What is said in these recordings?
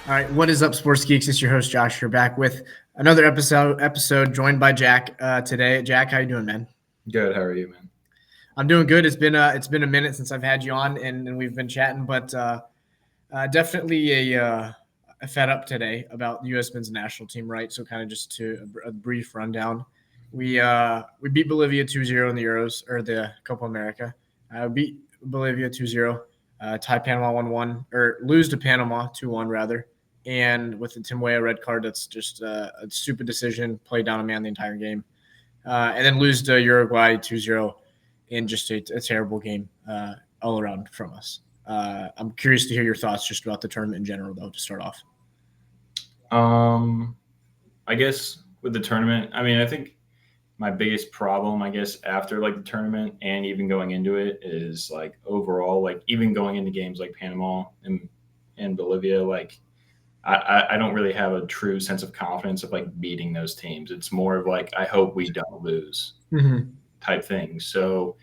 All right, what is up, sports geeks? It's your host Josh. You're back with another episode joined by Jack today. Jack, how you doing, man? Good. How are you, man? I'm doing good. It's been a minute since I've had you on, and we've been chatting, but definitely a fed up today about the U.S. men's national team, right? So kind of just to a brief rundown. We beat Bolivia 2-0 in the Euros or the Copa America. Beat Bolivia 2-0, tie Panama 1-1 or lose to Panama 2-1 rather. And with the Tim Weah red card, that's just a stupid decision. Play down a man the entire game, and then lose to Uruguay 2-0 in just a terrible game all around from us. I'm curious to hear your thoughts just about the tournament in general, though, to start off. I guess with the tournament, I think my biggest problem, after like the tournament and even going into it is like overall, like even going into games like Panama and Bolivia, like I don't really have a true sense of confidence of like beating those teams. It's more of like, I hope we don't lose type thing. So,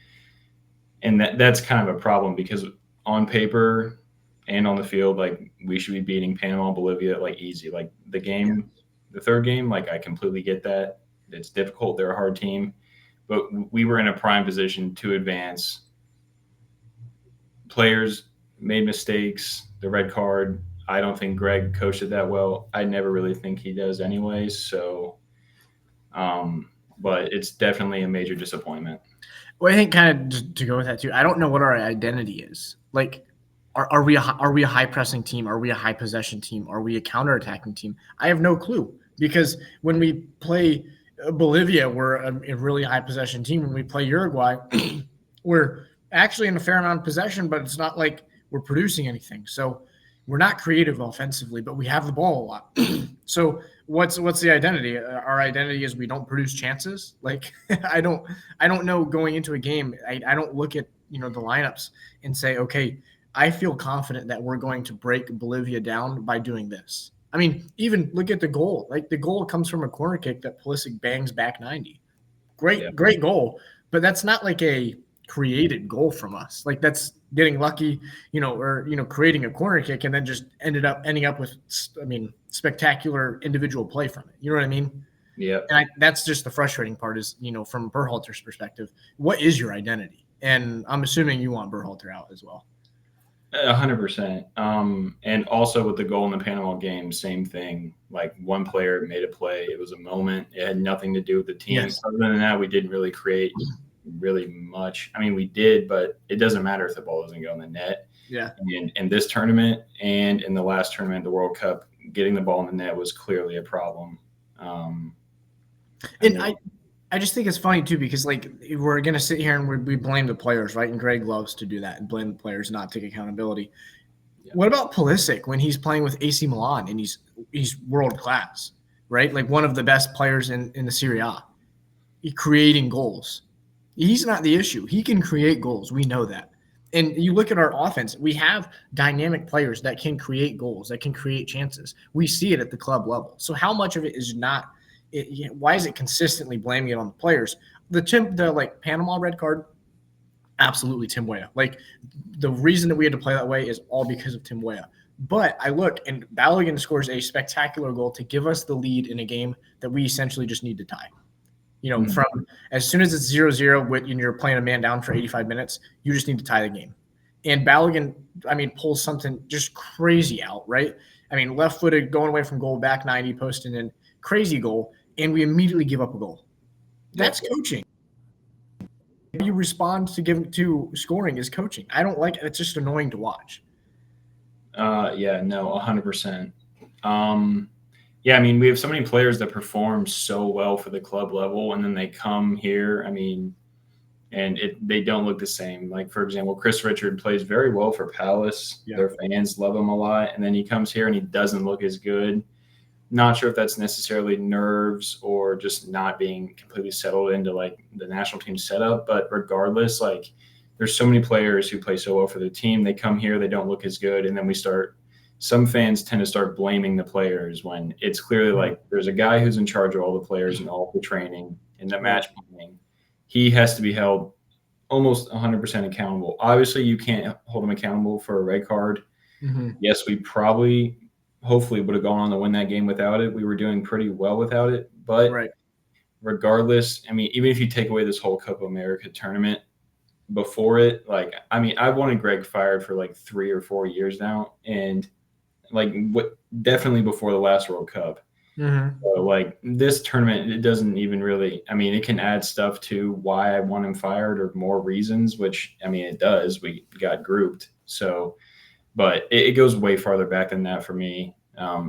and that's kind of a problem because on paper and on the field, like we should be beating Panama, Bolivia, like easy. Like the third game, like I completely get that. It's difficult. They're a hard team, but we were in a prime position to advance. Players made mistakes. The red card, I don't think Gregg coached it that well. I never really think he does anyways. So, but it's definitely a major disappointment. Well, I think kind of to go with that too. I don't know what our identity is. Like, are we a high pressing team? Are we a high possession team? Are we a counterattacking team? I have no clue because when we play Bolivia, we're a really high possession team. When we play Uruguay, we're actually in a fair amount of possession, but it's not like we're producing anything. So we're not creative offensively, but we have the ball a lot. So what's the identity? Our identity is we don't produce chances. Like I don't know going into a game. I don't look at the lineups and say, okay, I feel confident that we're going to break Bolivia down by doing this. I mean, even look at the goal. Like the goal comes from a corner kick that Pulisic bangs back 90. Great goal, but that's not like a created goal from us. Like that's getting lucky, or creating a corner kick and then just ending up with, spectacular individual play from it. You know what I mean? Yeah. And that's just the frustrating part is, from Berhalter's perspective, what is your identity? And I'm assuming you want Berhalter out as well. 100%. And also with the goal in the Panama game, same thing. Like one player made a play. It was a moment. It had nothing to do with the team. Yes. Other than that, we didn't really create really much. I mean, we did, but it doesn't matter if the ball doesn't go in the net. Yeah. And in this tournament and in the last tournament, the World Cup, getting the ball in the net was clearly a problem. I just think it's funny too because like we're gonna sit here and we blame the players, right? And Gregg loves to do that and blame the players, not take accountability. Yeah. What about Pulisic when he's playing with AC Milan and he's world class, right? Like one of the best players in the Serie A. He's creating goals. He's not the issue. He can create goals. We know that. And you look at our offense, we have dynamic players that can create goals, that can create chances. We see it at the club level. So how much of it is not why is it consistently blaming it on the players? The Panama red card, absolutely Tim Weah. Like the reason that we had to play that way is all because of Tim Weah. But I look and Balogun scores a spectacular goal to give us the lead in a game that we essentially just need to tie. From as soon as it's 0-0 and you're playing a man down for 85 minutes, you just need to tie the game. And Balogun, pulls something just crazy out, right? Left-footed, going away from goal, back 90, posting in, crazy goal, and we immediately give up a goal. That's coaching. You respond to scoring is coaching. I don't like it. It's just annoying to watch. 100%. We have so many players that perform so well for the club level, and then they come here, and they don't look the same. Like, for example, Chris Richard plays very well for Palace. Yeah. Their fans love him a lot, and then he comes here and he doesn't look as good. Not sure if that's necessarily nerves or just not being completely settled into, like, the national team setup, but regardless, like, there's so many players who play so well for the team. They come here, they don't look as good, and then some fans tend to start blaming the players when it's clearly like there's a guy who's in charge of all the players and all the training and the match planning. He has to be held almost 100% accountable. Obviously, you can't hold him accountable for a red card. Mm-hmm. Yes, we probably hopefully would have gone on to win that game without it. We were doing pretty well without it. But Right. regardless, I mean, even if you take away this whole Copa America tournament, before it, like, I mean, I wanted Gregg fired for like 3 or 4 years now, and like definitely before the last World Cup. Mm-hmm. So, like, this tournament, it doesn't even really. I mean, it can add stuff to why I want him fired or more reasons, which I mean, it does. We got grouped, so but it goes way farther back than that for me.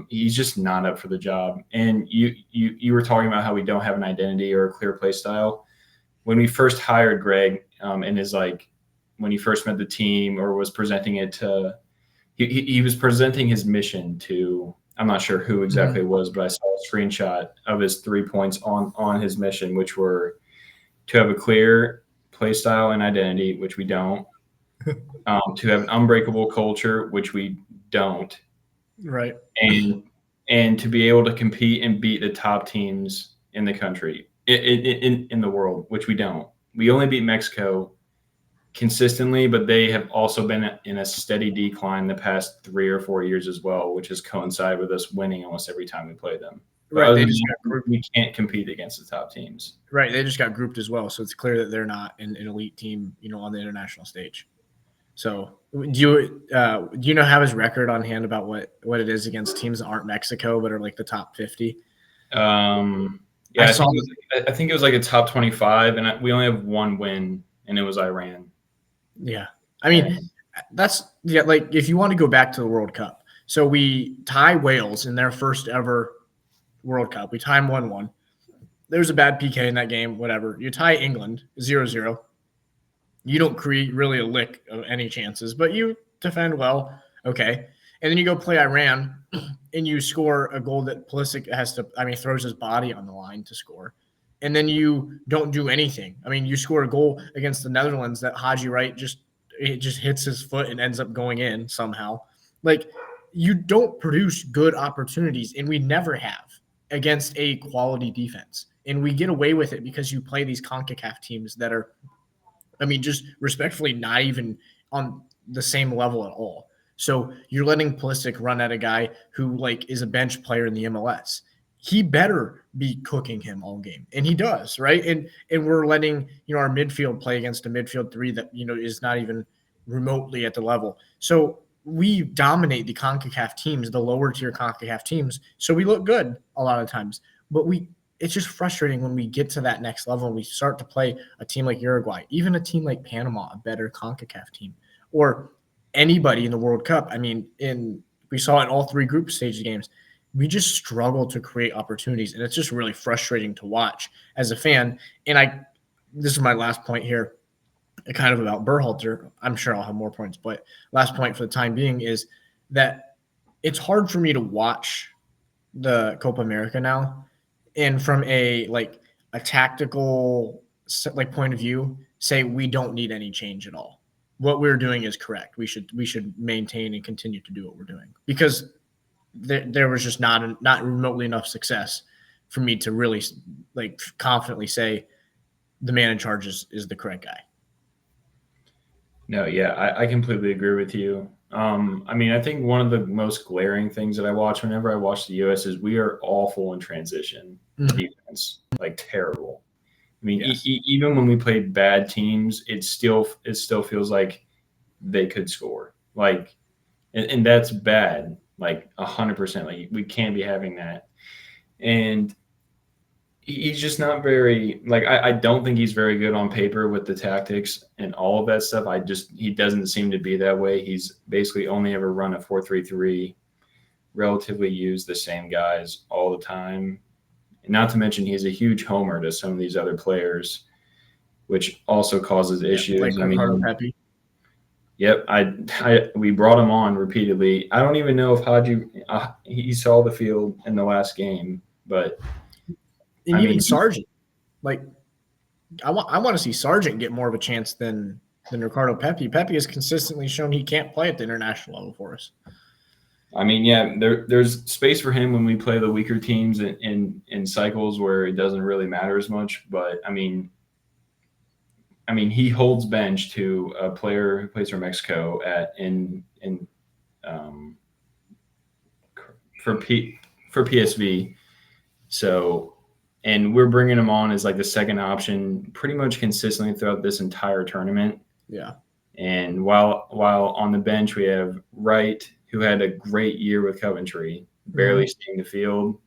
He's just not up for the job. And you were talking about how we don't have an identity or a clear play style. When we first hired Gregg, and is like when he first met the team or was presenting it to, he was presenting his mission to. I'm not sure who exactly it was, but I saw a screenshot of his 3 points on his mission, which were to have a clear play style and identity, which we don't. To have an unbreakable culture, which we don't, Right. and to be able to compete and beat the top teams in the country in the world, which we don't. We only beat Mexico consistently, but they have also been in a steady decline the past 3 or 4 years as well, which has coincided with us winning almost every time we play them. But Right. They other just than got that, grouped. we can't compete against the top teams. Right. They just got grouped as well, so it's clear that they're not an elite team, on the international stage. So do you know have his record on hand about what it is against teams that aren't Mexico but are like the top 50? Yeah, I think it was like a top 25, and we only have one win, and it was Iran. Yeah. I mean, that's like if you want to go back to the World Cup. So we tie Wales in their first ever World Cup. We tie them 1-1. There's a bad PK in that game, whatever. You tie England 0-0. You don't create really a lick of any chances, but you defend well. Okay. And then you go play Iran and you score a goal that Pulisic throws his body on the line to score. And then you don't do anything. I mean, you score a goal against the Netherlands that Haji Wright just hits his foot and ends up going in somehow. Like, you don't produce good opportunities, and we never have against a quality defense. And we get away with it because you play these CONCACAF teams that are, just respectfully, not even on the same level at all. So you're letting Pulisic run at a guy who is a bench player in the MLS. He better be cooking him all game, and he does, right? And we're letting our midfield play against a midfield three that is not even remotely at the level. So we dominate the CONCACAF teams, the lower tier CONCACAF teams. So we look good a lot of times, but it's just frustrating when we get to that next level and we start to play a team like Uruguay, even a team like Panama, a better CONCACAF team, or anybody in the World Cup. I mean, we saw in all 3 group stage games, we just struggle to create opportunities, and it's just really frustrating to watch as a fan. And this is my last point here, kind of about Berhalter. I'm sure I'll have more points, but last point for the time being is that it's hard for me to watch the Copa America now, and from a tactical point of view, say we don't need any change at all. What we're doing is correct. We should maintain and continue to do what we're doing, because there was just not remotely enough success for me to really confidently say the man in charge is the correct guy. No, yeah, I completely agree with you. I mean, I think one of the most glaring things that I watch whenever I watch the U.S. is we are awful in transition defense, like terrible. I mean, Yes. Even when we play bad teams, it still feels like they could score. And that's bad, 100%. Like, we can't be having that. And he's just not very I don't think he's very good on paper with the tactics and all of that stuff. He doesn't seem to be that way. He's basically only ever run a 4-3-3, relatively used the same guys all the time. Not to mention he's a huge homer to some of these other players, which also causes issues. Like Ricardo Pepi. Yep, we brought him on repeatedly. I don't even know if Haji he saw the field in the last game, but Sargent, I want to see Sargent get more of a chance than Ricardo Pepi. Pepi has consistently shown he can't play at the international level for us. I mean, yeah, there's space for him when we play the weaker teams in cycles where it doesn't really matter as much. But I mean, he holds bench to a player who plays for Mexico for PSV. So, and we're bringing him on as like the second option pretty much consistently throughout this entire tournament. Yeah. And while on the bench, we have Wright, who had a great year with Coventry, barely seeing the field.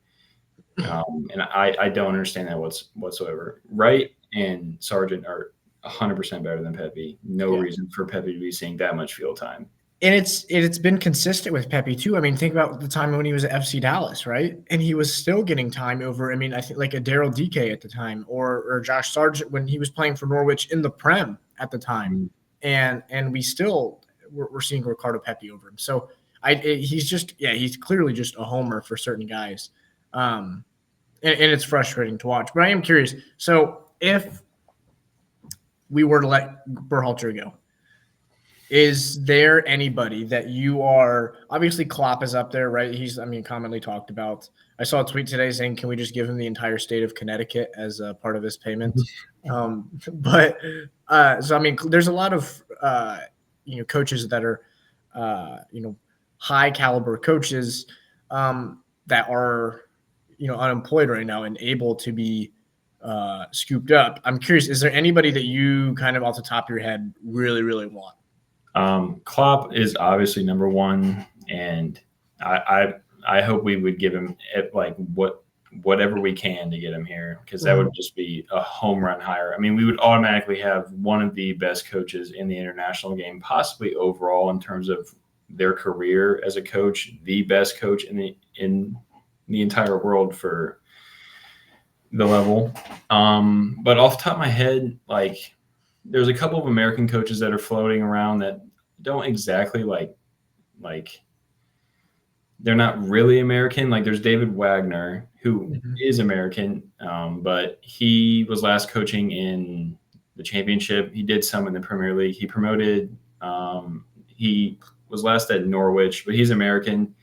And I don't understand that whatsoever. Wright and Sargent are 100% better than Pepe. No reason for Pepe to be seeing that much field time. And it's been consistent with Pepe too. I mean, think about the time when he was at FC Dallas, right? And he was still getting time over. I mean, I think like a Daryl DK at the time, or Josh Sargent when he was playing for Norwich in the Prem at the time, and we still we're seeing Ricardo Pepe over him. So he's clearly just a homer for certain guys, and it's frustrating to watch. But I am curious. So if we were to let Berhalter go, is there anybody that you are – obviously Klopp is up there, right? He's, commonly talked about. I saw a tweet today saying, can we just give him the entire state of Connecticut as a part of his payment? So, there's a lot of, coaches that are, high caliber coaches that are, unemployed right now and able to be scooped up. I'm curious, is there anybody that you kind of off the top of your head really, really want? Klopp is obviously number one, and I hope we would give him whatever we can to get him here, because that would just be a home run hire. I mean, we would automatically have one of the best coaches in the international game, possibly overall in terms of their career as a coach, the best coach in the entire world for the level. But off the top of my head, there's a couple of American coaches that are floating around that don't exactly like they're not really American. Like there's David Wagner, who is American, but he was last coaching in the Championship. He did some in the Premier League. He promoted. He was last at Norwich, but he's American.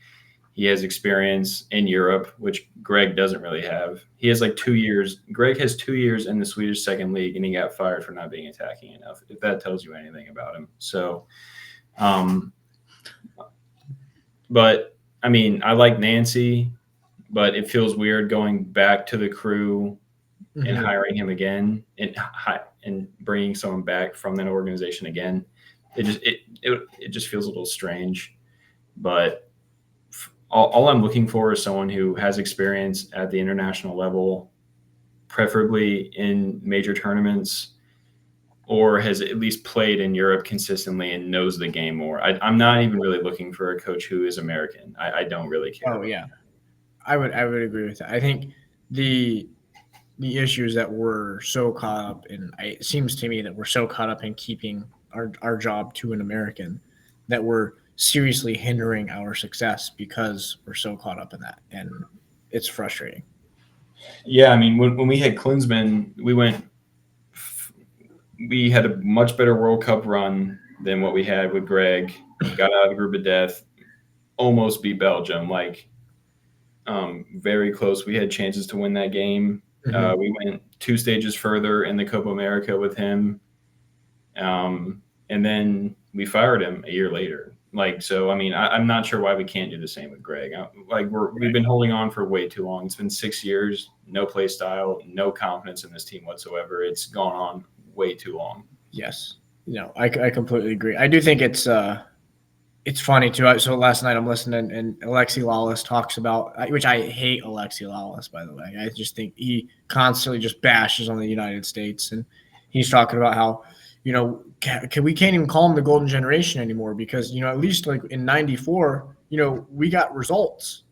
He has experience in Europe, which Gregg doesn't really have. He has 2 years. Gregg has 2 years in the Swedish second league, and he got fired for not being attacking enough, if that tells you anything about him. So, but I mean, I like Nancy, but it feels weird going back to the crew and hiring him again and bringing someone back from that organization again. It just feels a little strange, but all I'm looking for is someone who has experience at the international level, preferably in major tournaments, or has at least played in Europe consistently and knows the game more. I'm not even really looking for a coach who is American. I don't really care. Oh, yeah. I would agree with that. I think the issues that we're so caught up in, it seems to me that we're so caught up in keeping our job to an American that we're seriously hindering our success because we're so caught up in that, and it's frustrating. Yeah, I mean, when we had Klinsmann, we had a much better World Cup run than what we had with Gregg. Got out of the group of death, almost beat Belgium, very close. We had chances to win that game. We went 2 stages further in the Copa America with him, and then we fired him a year later. So, I mean, I'm not sure why we can't do the same with Gregg. We've been holding on for way too long. It's been 6 years, no play style, no confidence in this team whatsoever. It's gone on way too long. Yes. I completely agree. I do think it's funny too. So last night I'm listening and Alexi Lawless talks about, which I hate Alexi Lawless, by the way. I just think he constantly just bashes on the United States. And he's talking about how, we can't even call them the golden generation anymore because, at least in 94, we got results.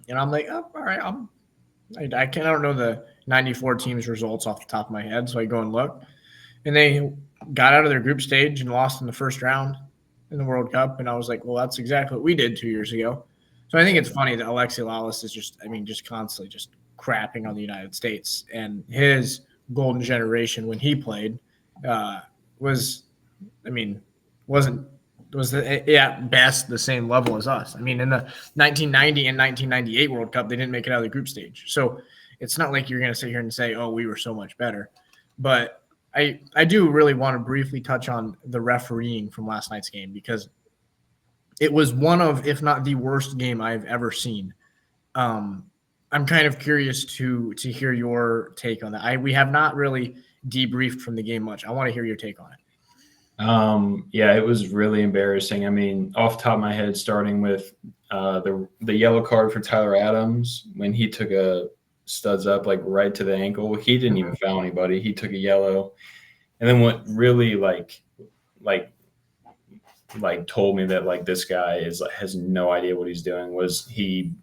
And I'm like, oh, all right, I don't know the 94 team's results off the top of my head. So I go and look, and they got out of their group stage and lost in the first round in the World Cup. And I was like, well, that's exactly what we did 2 years ago. So I think it's funny that Alexi Lawless is just constantly just crapping on the United States, and his golden generation when he played was at best the same level as us. I mean, in the 1990 and 1998 World Cup, they didn't make it out of the group stage. So it's not like you're going to sit here and say, oh, we were so much better. But I do really want to briefly touch on the refereeing from last night's game, because It was one of, if not the worst game I've ever seen. I'm kind of curious to hear your take on that. We have not really debriefed from the game much. I want to hear your take on it. Yeah, it was really embarrassing. I mean, off the top of my head, starting with the yellow card for Tyler Adams when he took a studs up like right to the ankle. He didn't even foul anybody. He took a yellow. And then what really like told me that like this guy has no idea what he's doing was he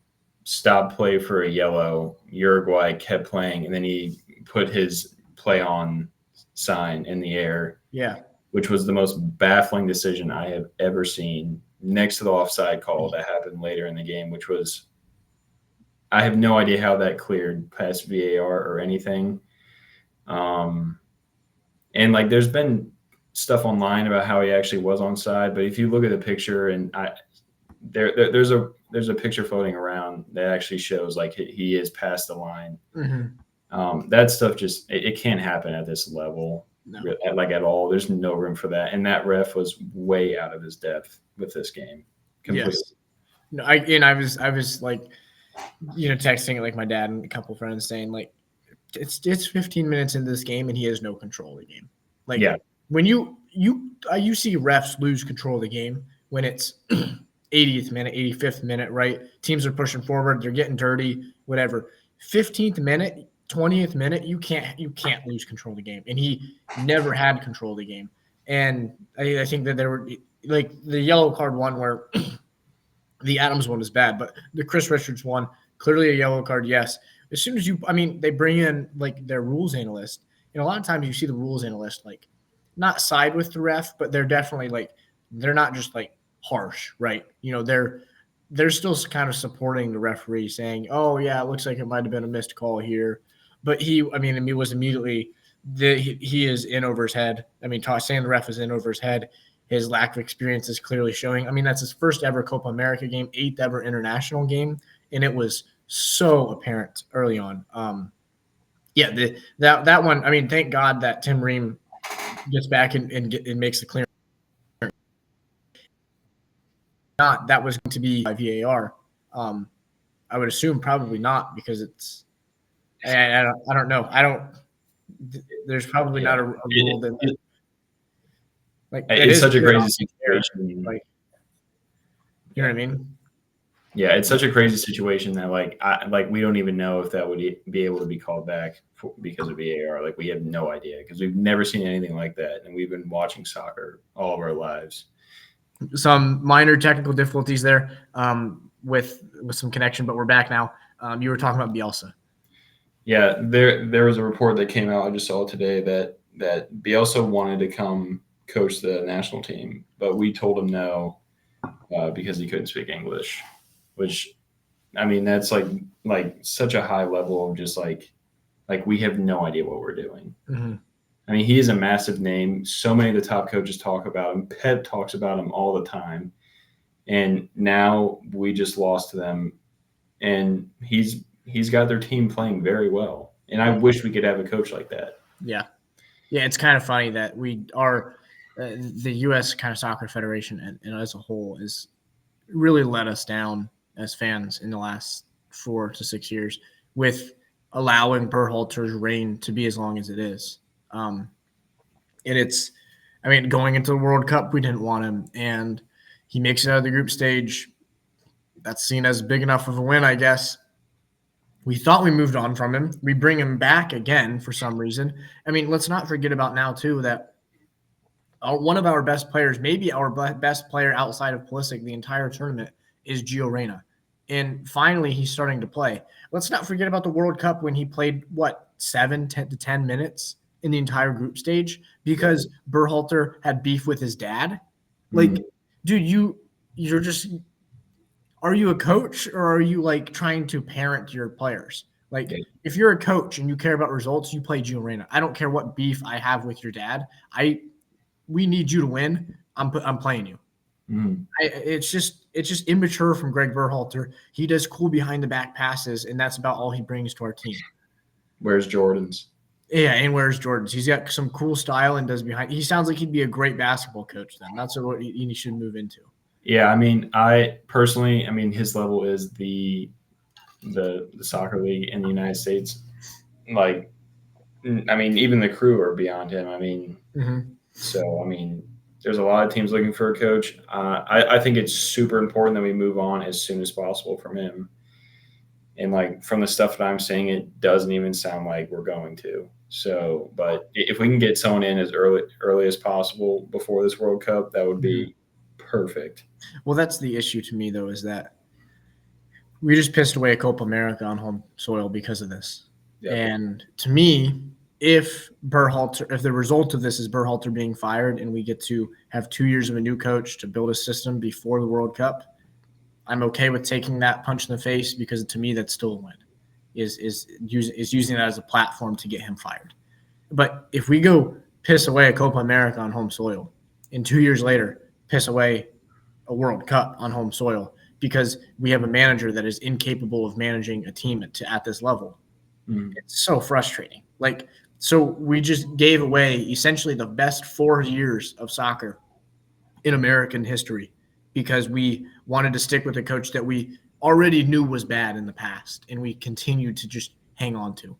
stopped play for a yellow. Uruguay kept playing, and then he put his play on sign in the air. Yeah. Which was the most baffling decision I have ever seen, next to the offside call that happened later in the game, which was I have no idea how that cleared past VAR or anything. And like there's been stuff online about how he actually was onside, but if you look at the picture and there's a picture floating around that actually shows like he is past the line. Mm-hmm. That stuff just it can't happen at this level. No. Like at all. There's no room for that. And that ref was way out of his depth with this game. Completely. Yes. No, I was like, texting like my dad and a couple friends saying like, it's 15 minutes into this game and he has no control of the game. Like when you see refs lose control of the game when it's 80th minute, 85th minute, right? Teams are pushing forward, they're getting dirty, whatever. 15th minute, 20th minute, you can't lose control of the game. And he never had control of the game. And I think that there were like the yellow card one where the Adams one was bad, but the Chris Richards one, clearly a yellow card, yes. As soon as they bring in like their rules analyst, and a lot of times you see the rules analyst like not side with the ref, but they're definitely like, they're not just like harsh, right? They're still kind of supporting the referee saying, oh yeah, it looks like it might've been a missed call here. But he was immediately he is in over his head. Saying the ref is in over his head. His lack of experience is clearly showing. That's his first ever Copa America game, 8th ever international game, and it was so apparent early on. That one. Thank God that Tim Ream gets back and makes the clearance. Not that was going to be by VAR. I would assume probably not because it's. I don't know. There's probably not a rule that like it's such a crazy situation. Like, you know what I mean? Yeah, it's such a crazy situation that we don't even know if that would be able to be called back because of VAR. Like we have no idea because we've never seen anything like that, and we've been watching soccer all of our lives. Some minor technical difficulties there with some connection, but we're back now. You were talking about Bielsa. Yeah, there was a report that came out. I just saw it today that Bielsa wanted to come coach the national team, but we told him no because he couldn't speak English. Which, that's like such a high level of just like we have no idea what we're doing. Mm-hmm. He is a massive name. So many of the top coaches talk about him. Pep talks about him all the time, and now we just lost to them, and he's got their team playing very well. And I wish we could have a coach like that. Yeah. It's kind of funny that we are the U.S. kind of soccer federation and as a whole is really let us down as fans in the last 4 to 6 years with allowing Berhalter's reign to be as long as it is. And it's, going into the World Cup, we didn't want him, and he makes it out of the group stage. That's seen as big enough of a win, I guess. We thought we moved on from him. We bring him back again for some reason. Let's not forget about now, too, that one of our best players, maybe our best player outside of Pulisic the entire tournament, is Gio Reyna. And finally, he's starting to play. Let's not forget about the World Cup when he played, 7 to 10 minutes in the entire group stage because Berhalter had beef with his dad. Like, dude, you're just – are you a coach or are you, trying to parent your players? If you're a coach and you care about results, you play Gio Reyna. I don't care what beef I have with your dad. We need you to win. I'm playing you. Mm. It's just immature from Gregg Berhalter. He does cool behind the back passes, and that's about all he brings to our team. Wears Jordans. Yeah, and wears Jordans. He's got some cool style and does behind. He sounds like he'd be a great basketball coach. Then that's what he should move into. Yeah, I mean, I personally, I mean, his level is the soccer league in the United States. Like, I mean, even the crew are beyond him. I mean, so I mean, there's a lot of teams looking for a coach. I think it's super important that we move on as soon as possible from him. And like from the stuff that I'm seeing, it doesn't even sound like we're going to. So, but if we can get someone in as early as possible before this World Cup, that would be perfect. Well, that's the issue to me, though, is that we just pissed away a Copa America on home soil because of this. Yep. And to me, if the result of this is Berhalter being fired and we get to have 2 years of a new coach to build a system before the World Cup, I'm okay with taking that punch in the face because to me that's still a win. Is using that as a platform to get him fired. But if we go piss away a Copa America on home soil, and 2 years later piss away a World Cup on home soil because we have a manager that is incapable of managing a team at this level, it's so frustrating. Like, so we just gave away essentially the best 4 years of soccer in American history because we wanted to stick with a coach that we already knew was bad in the past and we continued to just hang on to.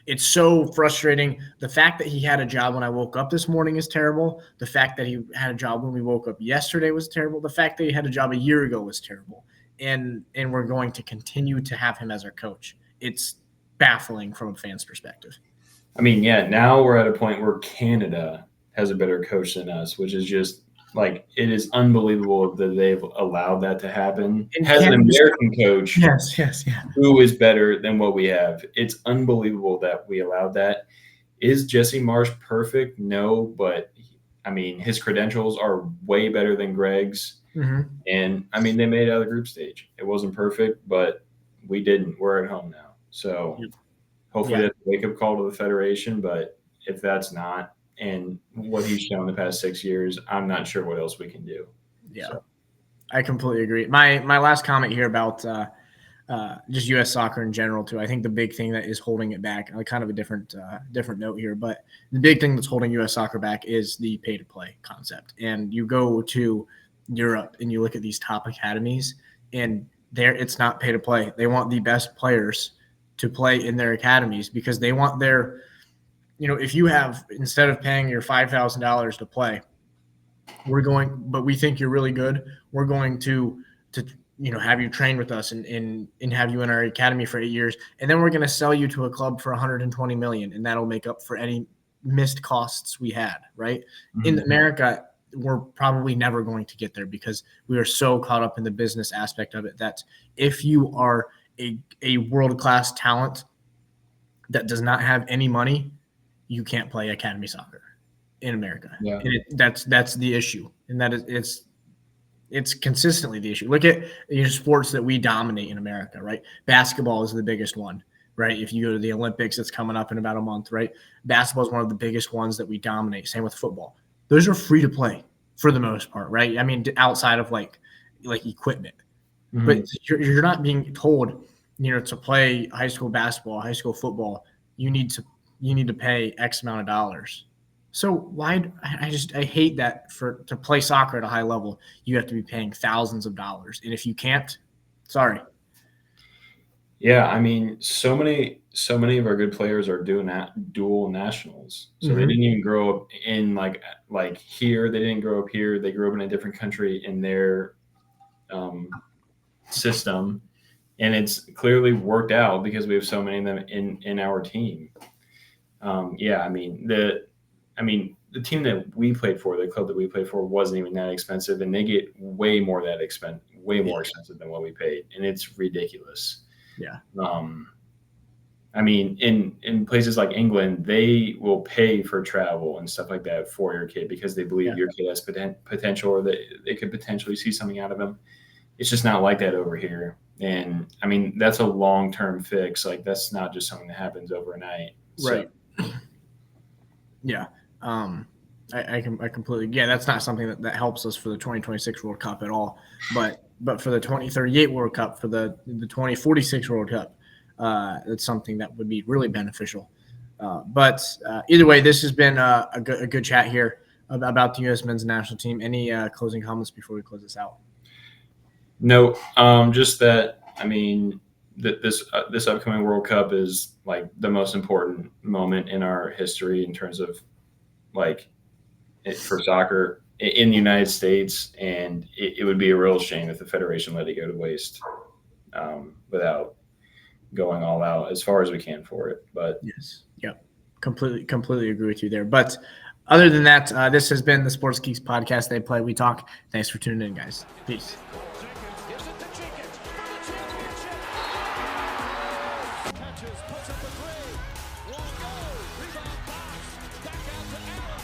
It's so frustrating. The fact that he had a job when I woke up this morning is terrible. The fact that he had a job when we woke up yesterday was terrible. The fact that he had a job a year ago was terrible. And we're going to continue to have him as our coach. It's baffling from a fan's perspective. I mean, yeah, now we're at a point where Canada has a better coach than us, which is just like, it is unbelievable that they've allowed that to happen. And has an American coach who is better than what we have. It's unbelievable that we allowed that. Is Jesse Marsch perfect? No, but I mean, his credentials are way better than Gregg's. And I mean, they made it out of the group stage. It wasn't perfect, but we didn't. We're at home now. So hopefully that's a wake-up call to the Federation, but if that's not, and what he's shown the past 6 years, I'm not sure what else we can do. Yeah, so. I completely agree. My last comment here about just U.S. soccer in general too. I think the big thing that is holding it back, kind of a different note here, but the big thing that's holding U.S. soccer back is the pay-to-play concept. And you go to Europe and you look at these top academies, and it's not pay-to-play. They want the best players to play in their academies because they want their – if you have, instead of paying your $5,000 to play, but we think you're really good, we're going to have you train with us and have you in our academy for 8 years. And then we're going to sell you to a club for $120 million, and that'll make up for any missed costs we had, right? In America, we're probably never going to get there because we are so caught up in the business aspect of it that if you are a world-class talent that does not have any money, you can't play academy soccer in America. Yeah. And that's the issue. And that is it's consistently the issue. Look at sports that we dominate in America, right? Basketball is the biggest one, right? If you go to the Olympics, that's coming up in about a month, right? Basketball is one of the biggest ones that we dominate. Same with football. Those are free to play for the most part, right? I mean, outside of like equipment. But you're not being told, to play high school basketball, high school football, you need to pay X amount of dollars. So why I hate that to play soccer at a high level, you have to be paying thousands of dollars. And if you can't, sorry. Yeah, I mean, so many of our good players are doing dual nationals. So they didn't even grow up in like here. They didn't grow up here. They grew up in a different country in their system, and it's clearly worked out because we have so many of them in our team. The team that we played for, the club that we played for, wasn't even that expensive, and they get way more expensive than what we paid, and it's ridiculous. Yeah. I mean, in places like England, they will pay for travel and stuff like that for your kid because they believe your kid has potential, or that they could potentially see something out of him. It's just not like that over here. And I mean, that's a long-term fix. Like, that's not just something that happens overnight. Right. So. Yeah. I completely, that's not something that helps us for the 2026 World Cup at all. But for the 2038 World Cup, for the 2046 World Cup, that's something that would be really beneficial. But either way, this has been a good chat here. about the U.S. men's national team. Any closing comments before we close this out? No, just that. I mean, this upcoming World Cup is like the most important moment in our history in terms of for soccer in the United States, and it would be a real shame if the federation let it go to waste without going all out as far as we can for it. But yes, yep, completely agree with you there. But other than that, this has been the Sports Geeks podcast. They play, we talk. Thanks for tuning in, guys. Peace. Puts up a three. Won't go. Rebound box. Back out to Allen.